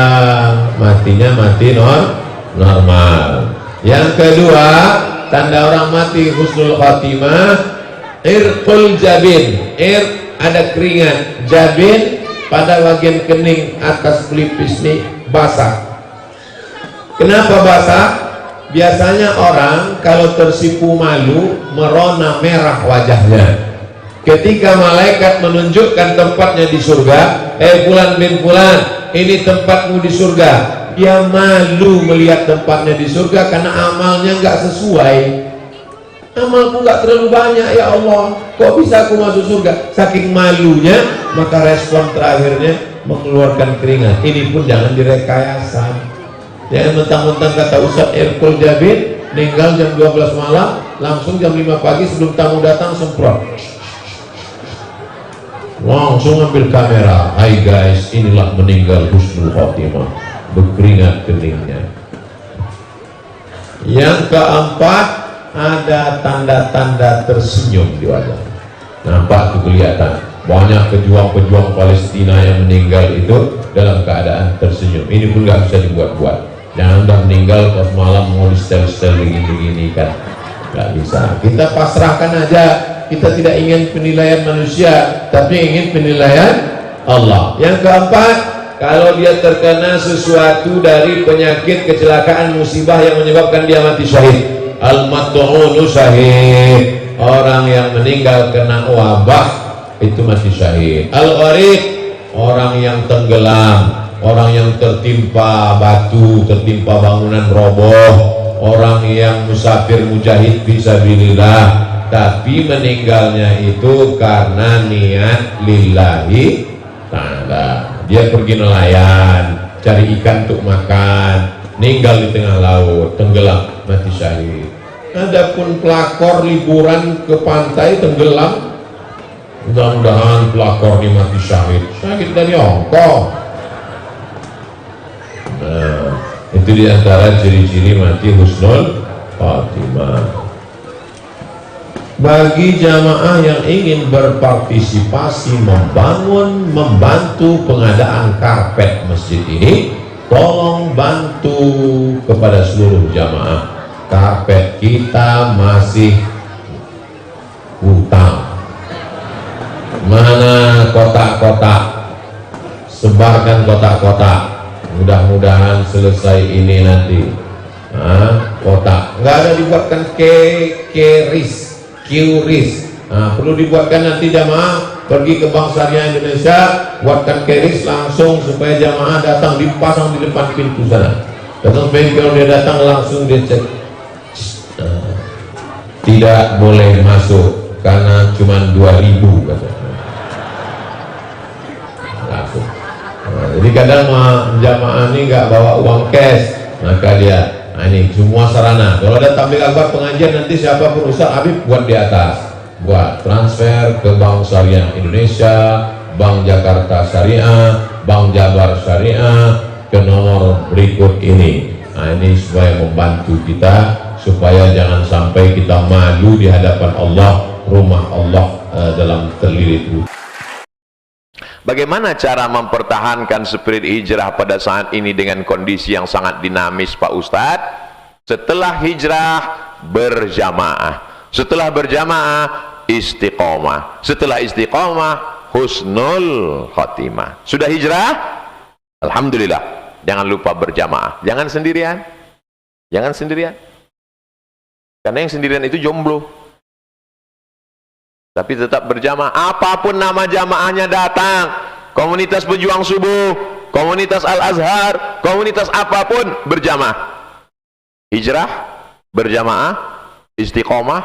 matinya mati normal. Yang kedua, tanda orang mati husnul khatimah, irqul jabin. Ada keringat, jabin pada bagian kening atas pelipis nih basah. Kenapa basah? Biasanya orang kalau tersipu malu merona merah wajahnya. Ketika malaikat menunjukkan tempatnya di surga, fulan bin fulan, ini tempatmu di surga. Dia malu melihat tempatnya di surga karena amalnya nggak sesuai. Amalku nggak terlalu banyak, ya Allah, kok bisa aku masuk surga? Saking malunya, maka respon terakhirnya mengeluarkan keringat. Ini pun jangan direkayasa. Jangan mentang-mentang kata Ustaz Irqul Jabin, meninggal jam 12 malam, langsung jam 5 pagi sebelum tamu datang semprot. Langsung ambil kamera, hai guys, inilah meninggal husnul khotimah, berkeringat keningnya. Yang keempat, ada tanda-tanda tersenyum di wajah. Nampak tuh kelihatan, banyak pejuang-pejuang Palestina yang meninggal itu dalam keadaan tersenyum. Ini pun nggak bisa dibuat-buat. Jangan udah meninggal pas malam mau di stel-stel begini-begini kan, nggak bisa. Kita pasrahkan aja. Kita tidak ingin penilaian manusia, tapi ingin penilaian Allah. Yang keempat, kalau dia terkena sesuatu dari penyakit, kecelakaan, musibah yang menyebabkan dia mati syahid. Al-mat'unu syahid, orang yang meninggal kena wabah itu mati syahid. Al-gharib, orang yang tenggelam, orang yang tertimpa batu, tertimpa bangunan roboh, orang yang musafir mujahid fisabilillah, tapi meninggalnya itu karena niat lillahi ta'ala. Dia pergi nelayan, cari ikan untuk makan, meninggal di tengah laut, tenggelam, mati syahid. Adapun pelakor liburan ke pantai tenggelam, mudah-mudahan pelakor ini mati syahid, syahid dari Hongkong. Nah, itu diantara ciri-ciri mati husnul khatimah. Bagi jamaah yang ingin berpartisipasi membantu pengadaan karpet masjid ini, tolong bantu kepada seluruh jamaah. Karpet kita masih hutang. Mana kotak-kotak? Sebarkan kotak-kotak. Mudah-mudahan selesai ini nanti. Kotak nggak ada dibuatkan keris. QRIS. Perlu dibuatkan nanti jamaah pergi ke Bank Syariah Indonesia, buatkan keris langsung supaya jamaah datang dipasang di depan pintu sana. Datang kalau dia datang langsung dia cek. Tidak boleh masuk karena cuma 2.000 katanya. Langsung. Jadi kadang jamaah ini nggak bawa uang cash, maka dia ini semua sarana. Kalau ada tabligh akbar pengajian nanti siapapun Ustaz Habib buat di atas, buat transfer ke Bank Syariah Indonesia, Bank Jakarta Syariah, Bank Jabar Syariah ke nomor berikut ini. Ini supaya membantu kita supaya jangan sampai kita malu di hadapan Allah, rumah Allah dalam terlilit. Bagaimana cara mempertahankan spirit hijrah pada saat ini dengan kondisi yang sangat dinamis Pak Ustadz? Setelah hijrah berjamaah, setelah berjamaah istiqomah, setelah istiqomah husnul khotimah. Sudah hijrah? Alhamdulillah. Jangan lupa berjamaah, jangan sendirian, jangan sendirian, karena yang sendirian itu jomblo. Tapi tetap berjamaah, apapun nama jamaahnya datang, komunitas pejuang subuh, komunitas Al-Azhar, komunitas apapun, berjamaah. Hijrah, berjamaah, istiqomah,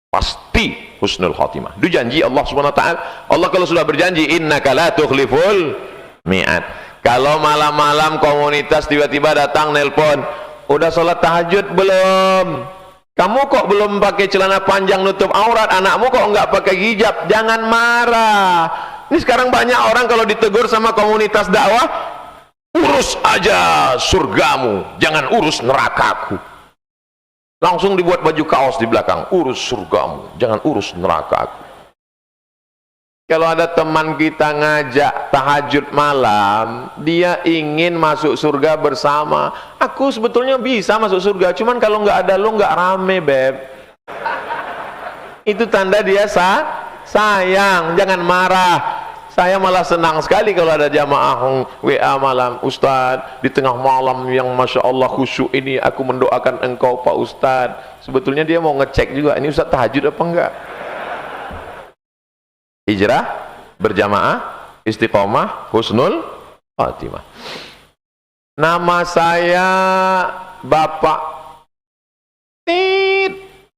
pasti husnul khotimah. Itu janji Allah SWT. Allah kalau sudah berjanji, innaka la tukhliful mi'ad. Kalau malam-malam komunitas tiba-tiba datang nelpon, udah sholat tahajud belum? Kamu kok belum pakai celana panjang nutup aurat, anakmu kok nggak pakai hijab? Jangan marah. Ini sekarang banyak orang kalau ditegur sama komunitas dakwah, urus aja surgamu, jangan urus nerakaku. Langsung dibuat baju kaos di belakang, urus surgamu, jangan urus nerakaku. Kalau ada teman kita ngajak tahajud malam, dia ingin masuk surga bersama. Aku sebetulnya bisa masuk surga, cuman kalau nggak ada lo nggak rame, beb. Itu tanda dia sayang, jangan marah. Saya malah senang sekali kalau ada jamaah WA malam, Ustadz, di tengah malam yang Masya Allah khusyuk ini, aku mendoakan engkau Pak Ustadz. Sebetulnya dia mau ngecek juga, ini Ustadz tahajud apa enggak? Hijrah, berjamaah, istiqomah, husnul khatimah. Nama saya Bapak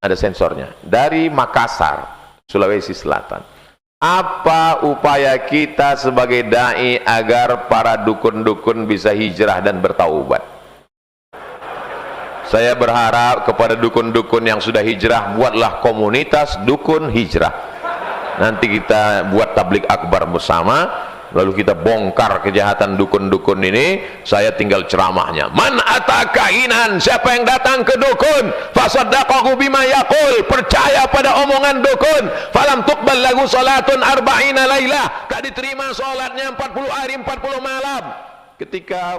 ada sensornya, dari Makassar, Sulawesi Selatan. Apa upaya kita sebagai dai agar para dukun-dukun bisa hijrah dan bertaubat? Saya berharap kepada dukun-dukun yang sudah hijrah, buatlah komunitas dukun hijrah. Nanti kita buat tabligh akbar bersama, lalu kita bongkar kejahatan dukun-dukun ini. Saya tinggal ceramahnya, man atakainan, siapa yang datang ke dukun, fasaddaqahu bima yaqul, percaya pada omongan dukun, falam tuqbal lahu salatun arba'ina lailah, tak diterima salatnya 40 hari 40 malam. Ketika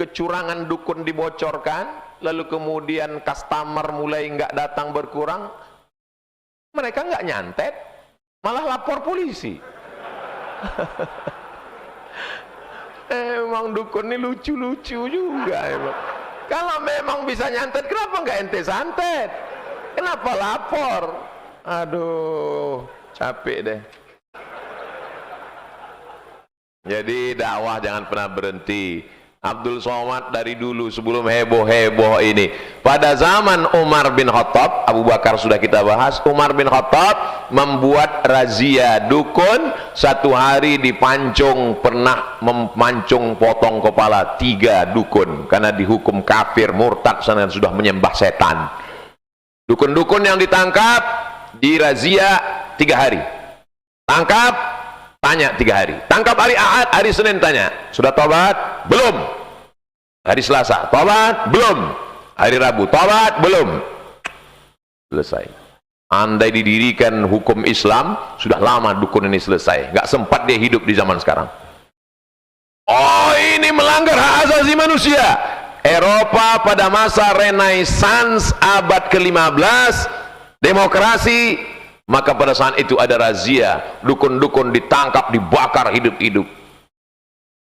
kecurangan dukun dibocorkan, lalu kemudian customer mulai nggak datang berkurang, mereka nggak nyantet, malah lapor polisi. Emang dukun ini lucu-lucu juga emang. Kalau memang bisa nyantet, kenapa nggak ente santet? Kenapa lapor? Aduh, capek deh. Jadi dakwah jangan pernah berhenti. Abdul Somad dari dulu sebelum heboh-heboh ini, pada zaman Umar bin Khattab, Abu Bakar sudah kita bahas, Umar bin Khattab membuat razia dukun. Satu hari dipancung, pernah memancung potong kepala 3 dukun karena dihukum kafir murtad karena sudah menyembah setan. Dukun-dukun yang ditangkap dirazia 3 hari, tangkap, tanya 3 hari, tangkap hari Ahad, hari Senin tanya, sudah tobat? Belum. Hari Selasa, tobat? Belum. Hari Rabu, tobat? Belum. Selesai. Andai didirikan hukum Islam, sudah lama dukun ini selesai. Gak sempat dia hidup di zaman sekarang. Oh, ini melanggar hak asasi manusia. Eropa pada masa Renaissance abad ke-15, demokrasi, maka pada saat itu ada razia, dukun-dukun ditangkap, dibakar hidup-hidup.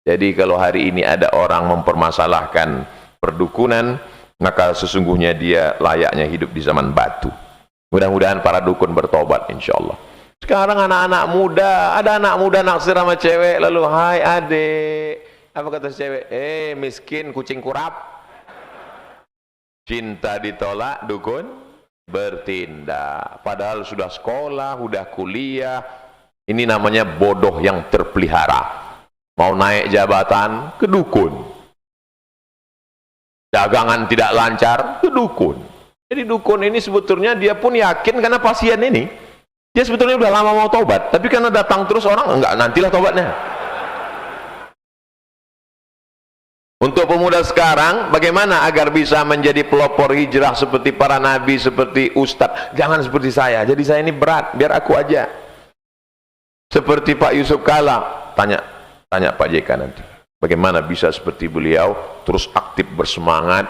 Jadi kalau hari ini ada orang mempermasalahkan perdukunan, maka sesungguhnya dia layaknya hidup di zaman batu. Mudah-mudahan para dukun bertobat insya Allah. Sekarang anak-anak muda, ada anak muda naksir sama cewek, lalu hai adik, apa kata cewek? Miskin kucing kurap. Cinta ditolak, dukun bertindak. Padahal sudah sekolah, sudah kuliah. Ini namanya bodoh yang terpelihara. Mau naik jabatan, ke dukun. Dagangan tidak lancar, ke dukun. Jadi dukun ini sebetulnya dia pun yakin karena pasien ini, dia sebetulnya udah lama mau tobat, tapi karena datang terus orang, enggak, nantilah tobatnya. Untuk pemuda sekarang, bagaimana agar bisa menjadi pelopor hijrah seperti para nabi, seperti ustadz? Jangan seperti saya, jadi saya ini berat, biar aku aja. Seperti Pak Yusuf Kala, tanya Pak JK nanti, bagaimana bisa seperti beliau, terus aktif bersemangat.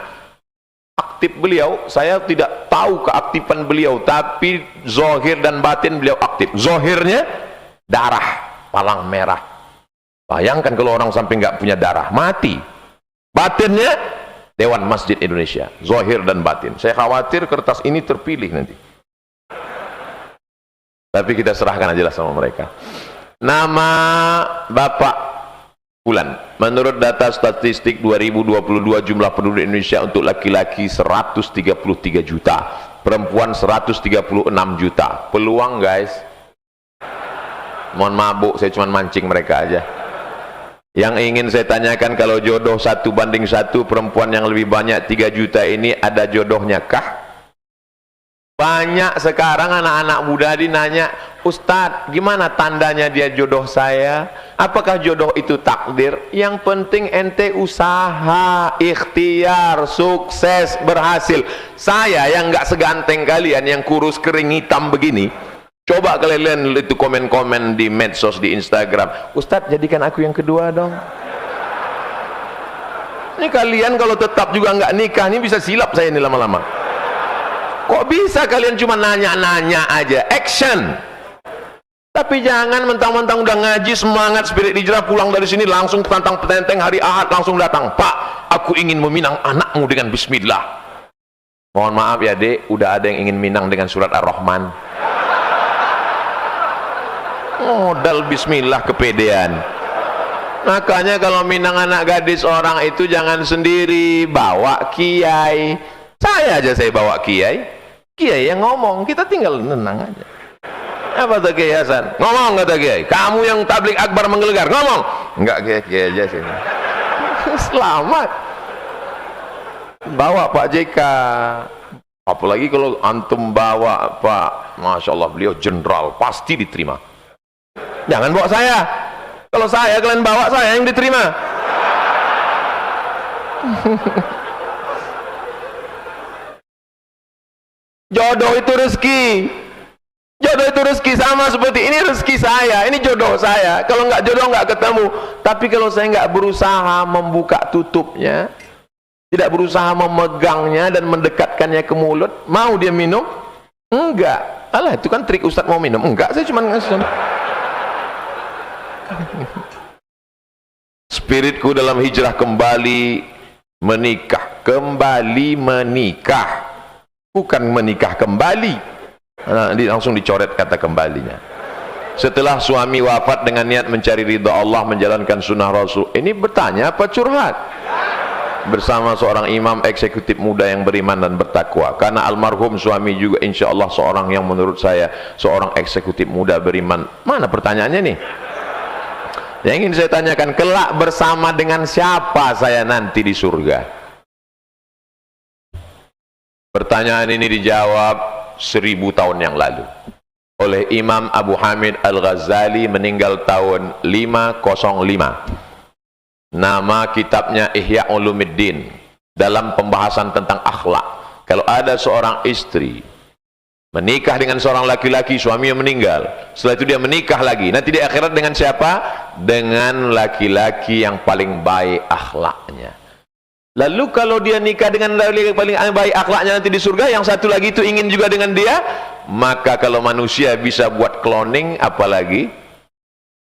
Aktif beliau, saya tidak tahu keaktifan beliau, tapi zohir dan batin beliau aktif. Zohirnya, darah, palang merah. Bayangkan kalau orang sampai nggak punya darah, mati. Batinnya, Dewan Masjid Indonesia, zohir dan batin. Saya khawatir kertas ini terpilih nanti. Tapi kita serahkan aja lah sama mereka. Nama Bapak Bulan, menurut data statistik 2022 jumlah penduduk Indonesia untuk laki-laki 133 juta, perempuan 136 juta. Peluang guys, mohon mabuk, saya cuma mancing mereka aja. Yang ingin saya tanyakan, kalau jodoh 1:1, perempuan yang lebih banyak 3 juta ini ada jodohnya kah? Banyak sekarang anak-anak muda dinanya, Ustadz, gimana tandanya dia jodoh saya? Apakah jodoh itu takdir? Yang penting ente usaha, ikhtiar, sukses, berhasil. Saya yang nggak seganteng kalian, yang kurus kering hitam begini, coba kalian itu komen-komen di medsos, di Instagram, Ustadz jadikan aku yang kedua dong. Ini kalian kalau tetap juga nggak nikah, ini bisa silap saya ini lama-lama. Kok bisa kalian cuma nanya-nanya aja? Action. Tapi jangan mentang-mentang udah ngaji, semangat, spirit hijrah, pulang dari sini langsung tantang petenteng hari Ahad langsung datang, Pak, aku ingin meminang anakmu dengan bismillah. Mohon maaf ya dek, udah ada yang ingin minang dengan surat Ar-Rahman. Modal bismillah kepedean. Makanya kalau minang anak gadis orang itu jangan sendiri, bawa kiai. Saya aja saya bawa kiai, kiai yang ngomong, kita tinggal nenang aja. Apa tuh Kiai Hasan? Ngomong kata kiai, kamu yang tablik akbar menggelegar, ngomong. Enggak, kiai aja sih. Selamat. Bawa Pak JK. Apalagi kalau antum bawa Pak, Masya Allah beliau jenderal, pasti diterima. Jangan bawa saya. Kalau saya, kalian bawa saya yang diterima. Jodoh itu rezeki. Jodoh itu rezeki, sama seperti ini rezeki saya, ini jodoh saya. Kalau nggak jodoh nggak ketemu. Tapi kalau saya nggak berusaha membuka tutupnya, tidak berusaha memegangnya dan mendekatkannya ke mulut, mau dia minum? Enggak. Alah, itu kan trik Ustadz mau minum. Enggak, saya cuma ngasih. spiritku dalam hijrah kembali menikah. Kembali menikah, bukan menikah kembali. Nah, langsung dicoret kata kembalinya. Setelah suami wafat dengan niat mencari ridha Allah, menjalankan sunnah Rasul. Ini bertanya apa curhat? Bersama seorang imam eksekutif muda yang beriman dan bertakwa. Karena almarhum suami juga insya Allah seorang yang menurut saya seorang eksekutif muda beriman. Mana pertanyaannya nih? Yang ingin saya tanyakan, kelak bersama dengan siapa saya nanti di surga? Pertanyaan ini dijawab 1000 tahun yang lalu oleh Imam Abu Hamid Al-Ghazali, meninggal tahun 505. Nama kitabnya Ihya Ulumuddin. Dalam pembahasan tentang akhlak, kalau ada seorang istri menikah dengan seorang laki-laki, suaminya meninggal, setelah itu dia menikah lagi, nanti di akhirat dengan siapa? Dengan laki-laki yang paling baik akhlaknya. Lalu kalau dia nikah dengan laki-laki paling baik akhlaknya nanti di surga, yang satu lagi itu ingin juga dengan dia, maka kalau manusia bisa buat cloning, apalagi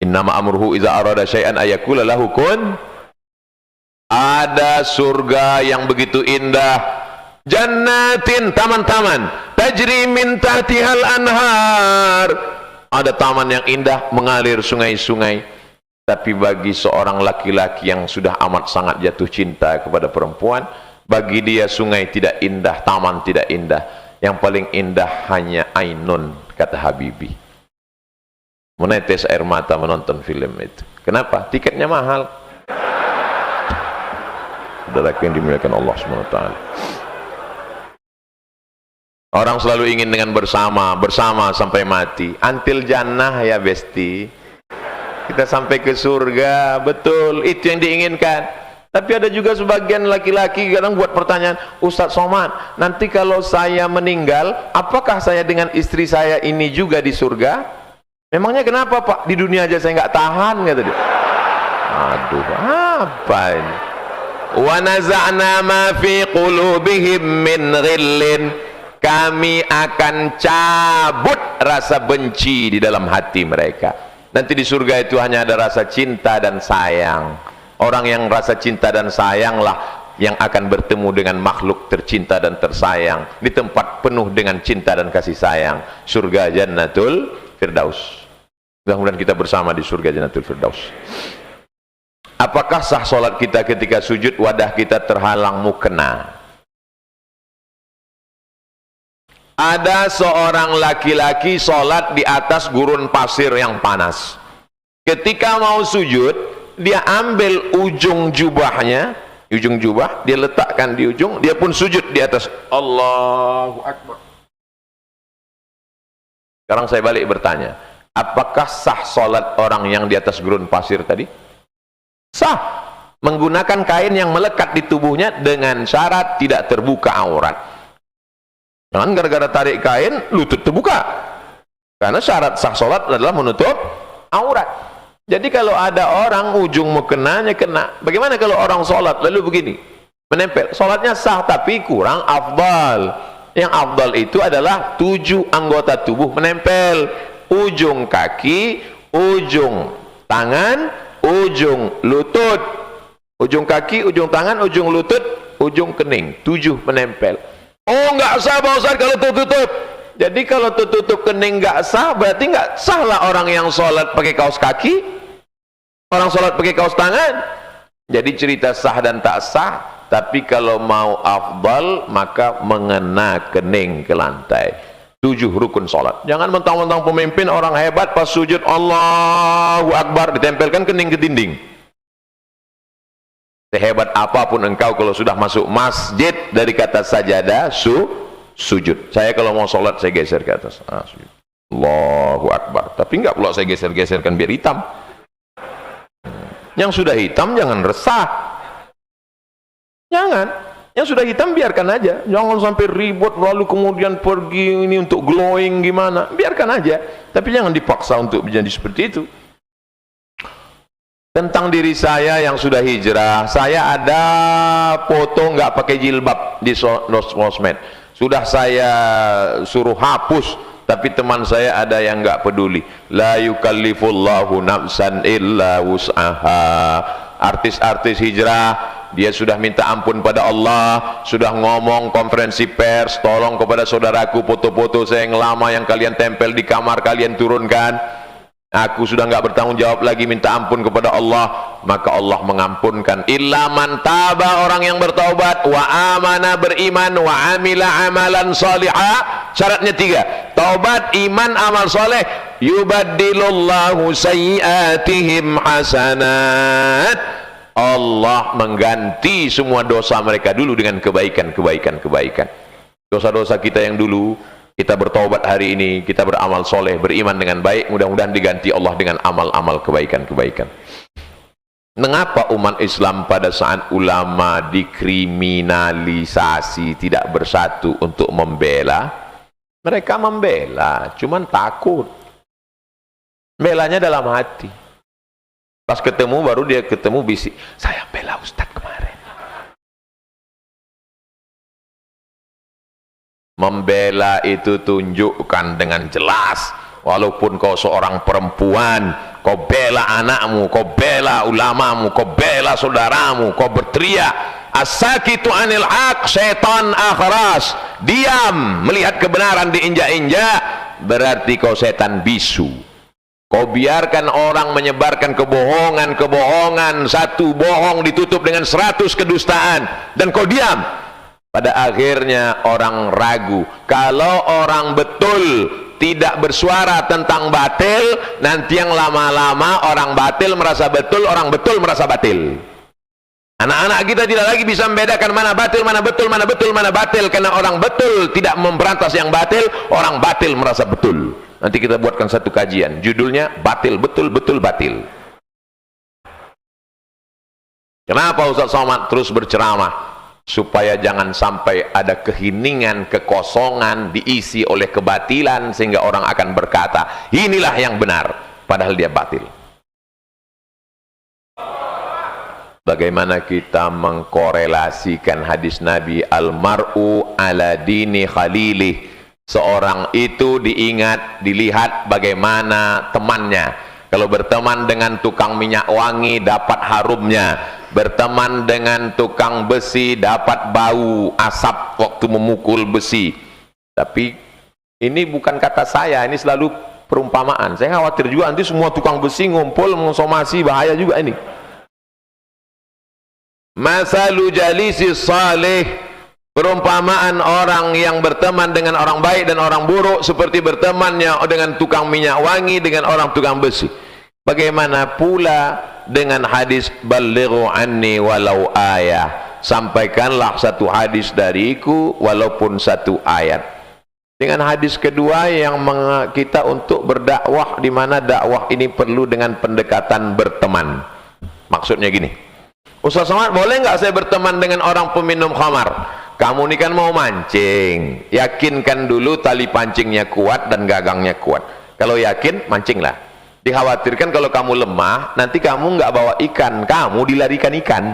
innama amruhu iza arada syai'an ayakula lahu kun. Ada surga yang begitu indah, jannatin, taman-taman, tajri min tahtihal anhar, ada taman yang indah mengalir sungai-sungai. Tapi bagi seorang laki-laki yang sudah amat sangat jatuh cinta kepada perempuan, bagi dia sungai tidak indah, taman tidak indah, yang paling indah hanya ainun, kata Habibie. Menetes air mata menonton film itu. Kenapa? Tiketnya mahal. Saudaraku yang dimuliakan Allah SWT. Orang selalu ingin dengan bersama sampai mati. Until jannah ya besti. Kita sampai ke surga, betul, itu yang diinginkan. Tapi ada juga sebagian laki-laki kadang buat pertanyaan, Ustadz Somad, nanti kalau saya meninggal, apakah saya dengan istri saya ini juga di surga? Memangnya kenapa Pak? Di dunia aja saya nggak tahan, kata dia. Aduh, apa ini? Wa naza'na ma fi qulubihim min ghillin. Kami akan cabut rasa benci di dalam hati mereka. Nanti di surga itu hanya ada rasa cinta dan sayang. Orang yang rasa cinta dan sayanglah yang akan bertemu dengan makhluk tercinta dan tersayang di tempat penuh dengan cinta dan kasih sayang. Surga Jannatul Firdaus. Mudah-mudahan kita bersama di surga Jannatul Firdaus. Apakah sah solat kita ketika sujud wadah kita terhalang mukena? Ada seorang laki-laki sholat di atas gurun pasir yang panas. Ketika mau sujud, dia ambil ujung jubahnya, ujung jubah, dia letakkan di ujung, dia pun sujud di atas. Allahu Akbar. Sekarang saya balik bertanya, apakah sah sholat orang yang di atas gurun pasir tadi? Sah, menggunakan kain yang melekat di tubuhnya dengan syarat tidak terbuka aurat. Jangan gara-gara tarik kain lutut terbuka, karena syarat sah solat adalah menutup aurat. Jadi kalau ada orang ujung mukenanya kena, bagaimana kalau orang solat lalu begini menempel, solatnya sah tapi kurang afdal. Yang afdal itu adalah 7 anggota tubuh menempel, ujung kaki, ujung tangan, ujung lutut, ujung kaki, ujung tangan, ujung lutut, ujung kening, 7 menempel. Oh, nggak sah Pak Ustaz kalau tertutup. Jadi kalau tertutup kening nggak sah, berarti nggak sah lah orang yang sholat pakai kaos kaki, orang sholat pakai kaos tangan. Jadi cerita sah dan tak sah, tapi kalau mau afdal maka mengena kening ke lantai. 7 rukun sholat. Jangan mentang-mentang pemimpin orang hebat pas sujud Allahu Akbar ditempelkan kening ke dinding. Sehebat apapun engkau kalau sudah masuk masjid dari kata sajadah sujud. Saya kalau mau sholat saya geser ke atas, sujud. Allahu Akbar. Tapi enggak pula saya geser-geserkan biar hitam. Yang sudah hitam jangan resah. Jangan. Yang sudah hitam biarkan aja. Jangan sampai ribut lalu kemudian pergi ini untuk glowing gimana. Biarkan aja. Tapi jangan dipaksa untuk menjadi seperti itu. Tentang diri saya yang sudah hijrah, saya ada foto nggak pakai jilbab di sosmed. Sudah saya suruh hapus, tapi teman saya ada yang nggak peduli. La yukallifullahu nafsan illa wus'aha. artis-artis hijrah, dia sudah minta ampun pada Allah, sudah ngomong konferensi pers, tolong kepada saudaraku foto-foto saya yang lama yang kalian tempel di kamar kalian turunkan, aku sudah nggak bertanggung jawab lagi, minta ampun kepada Allah. Maka Allah mengampunkan. Illa man taba, orang yang bertaubat, wa amana, beriman, wa amila amalan salihah. Syaratnya 3, taubat, iman, amal soleh. Yubaddilullahu sayyiatihim hasanat, Allah mengganti semua dosa mereka dulu dengan kebaikan. Dosa-dosa kita yang dulu, kita bertobat hari ini, kita beramal soleh, beriman dengan baik, mudah-mudahan diganti Allah dengan amal-amal kebaikan. Mengapa umat Islam pada saat ulama dikriminalisasi tidak bersatu untuk membela? Mereka membela, cuman takut. Belanya dalam hati. Pas ketemu baru dia ketemu bisik, saya bela Ustadz kemarin. Membela itu tunjukkan dengan jelas. Walaupun kau seorang perempuan, kau bela anakmu, kau bela ulamamu, kau bela saudaramu, kau berteriak as-sakitu anil haq syaitan akhras, diam melihat kebenaran diinjak-injak, berarti kau setan bisu. Kau biarkan orang menyebarkan kebohongan, satu bohong ditutup dengan 100 kedustaan, dan kau diam. Pada akhirnya orang ragu. Kalau orang betul tidak bersuara tentang batil, nanti yang lama-lama orang batil merasa betul, orang betul merasa batil. Anak-anak kita tidak lagi bisa membedakan mana batil, mana betul, mana betul, mana batil, karena orang betul tidak memberantas yang batil, orang batil merasa betul. Nanti kita buatkan satu kajian, judulnya batil, betul, betul, batil. Kenapa Ustaz Somad terus berceramah? Supaya jangan sampai ada keheningan, kekosongan diisi oleh kebatilan, sehingga orang akan berkata inilah yang benar, padahal dia batil. Bagaimana kita mengkorelasikan hadis Nabi, almar'u ala dini khalilih, seorang itu dilihat bagaimana temannya. Kalau berteman dengan tukang minyak wangi dapat harumnya, berteman dengan tukang besi dapat bau asap waktu memukul besi. Tapi ini bukan kata saya, ini selalu perumpamaan. Saya khawatir juga nanti semua tukang besi ngumpul mensomasi, bahaya juga ini. Masalu jalisi salih, perumpamaan orang yang berteman dengan orang baik dan orang buruk seperti bertemannya dengan tukang minyak wangi dengan orang tukang besi. Bagaimana pula dengan hadis balighu anni walau ayah, sampaikanlah satu hadis dariku walaupun satu ayat. Dengan hadis kedua yang kita untuk berdakwah, di mana dakwah ini perlu dengan pendekatan berteman. Maksudnya gini, Ustaz Somad, boleh nggak saya berteman dengan orang peminum khamar? Kamu ini kan mau mancing, yakinkan dulu tali pancingnya kuat dan gagangnya kuat. Kalau yakin, mancinglah. Dikhawatirkan kalau kamu lemah, nanti kamu nggak bawa ikan, kamu dilarikan ikan.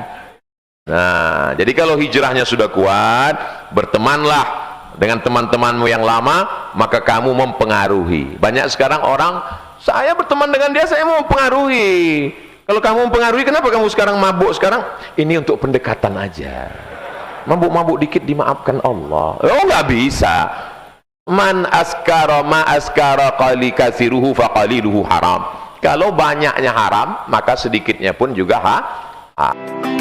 Nah, jadi kalau hijrahnya sudah kuat, bertemanlah dengan teman-temanmu yang lama, maka kamu mempengaruhi. Banyak sekarang orang, saya berteman dengan dia, saya mau mempengaruhi. Kalau kamu mempengaruhi, kenapa kamu sekarang mabuk sekarang? Ini untuk pendekatan aja. Mabuk-mabuk dikit dimaafkan Allah. Oh, nggak bisa. Man askara ma askara qali kasiruhu fa qaliluhu haram. Kalau banyaknya haram, maka sedikitnya pun juga haram.